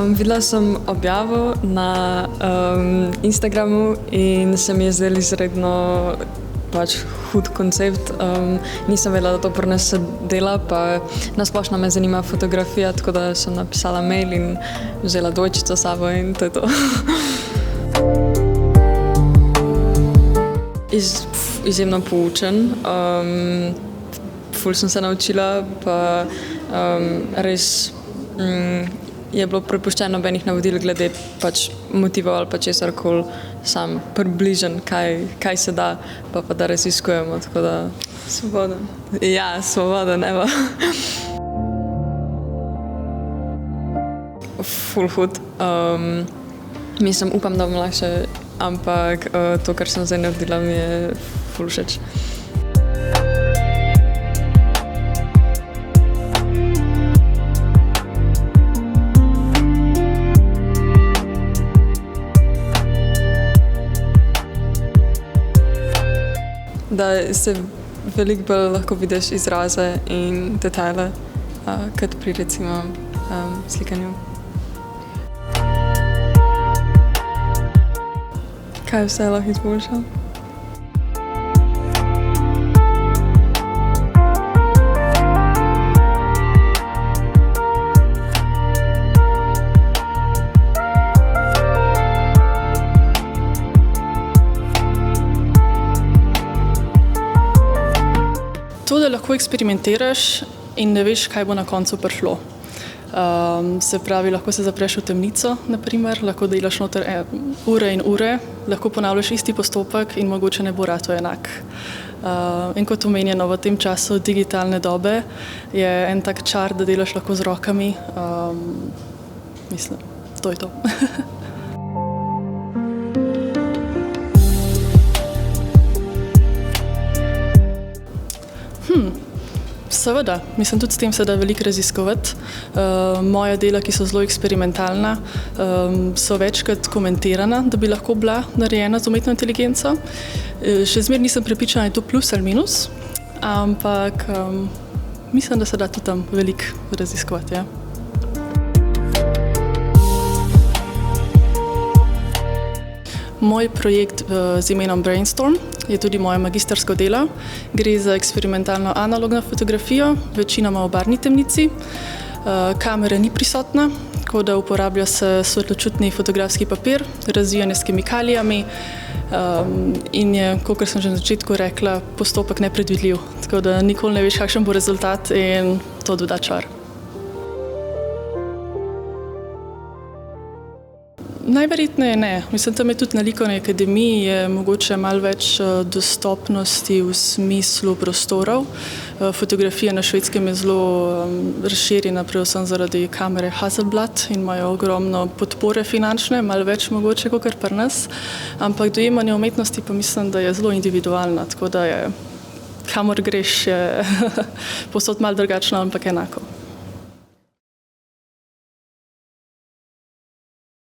Videla sem objavo na Instagramu in se mi je zdelo izredno hud koncept. Nisem vedela, da to prinese dela, pa na splošno me zanima fotografija, tako da sem napisala mail in vzela dvojčico s sabo in to je to. Izjemno poučen. Ful sem se naučila, pa res je bilo prepuščeno nobenih navodil glede motivov ali pa česarkoli, sam približen, kaj se da, pa da raziskujemo, tako da svoboden. Ja, svoboden, evo. Ful hud. Mislim, upam, da bom lahko, ampak to, kar sem zdaj naredila, mi je ful všeč. Da se veliko bolj lahko vidiš izraze in detajle, kot pri recimo slikanju. Kaj vse lahko izboljšam? To, da lahko eksperimentiraš in ne veš, kaj bo na koncu prišlo. Se pravi, lahko se zapreš v temnico, naprimer, lahko delaš noter ure in ure, lahko ponavljaš isti postopek in mogoče ne bo rato enak. In kot omenjeno, v tem času digitalne dobe je en tak čar, da delaš lahko z rokami. Mislim, to je to. Seveda, mislim, tudi s tem se da veliko raziskovati. Moja dela, ki so zelo eksperimentalna, so večkrat komentirana, da bi lahko bila narejena z umetno inteligenco. Še zmeraj nisem prepričana, je to plus ali minus, ampak mislim, da se da tudi tam veliko raziskovati. Ja. Moj projekt z imenom Brainstorm je tudi moje magistrsko delo. Gre za eksperimentalno analogno fotografijo, večinoma v barvni temnici. Kamera ni prisotna, tako da uporablja se svetločutni fotografski papir, razvijanje s kemikalijami in je, kot sem že na začetku rekla, postopek nepredvidljiv. Tako da nikoli ne veš, kakšen bo rezultat in to doda čar. Najverjetneje ne. Mislim, tam je tudi na likovni akademiji je mogoče malo več dostopnosti v smislu prostorov. Fotografija na Švedskem je zelo razširjena, predvsem zaradi kamere Hasselblad in imajo ogromno podpore finančne, malo več mogoče kot pri nas. Ampak dojemanje umetnosti pa mislim, da je zelo individualna, tako da je kamor greš je povsod malo drugačno, ampak enako.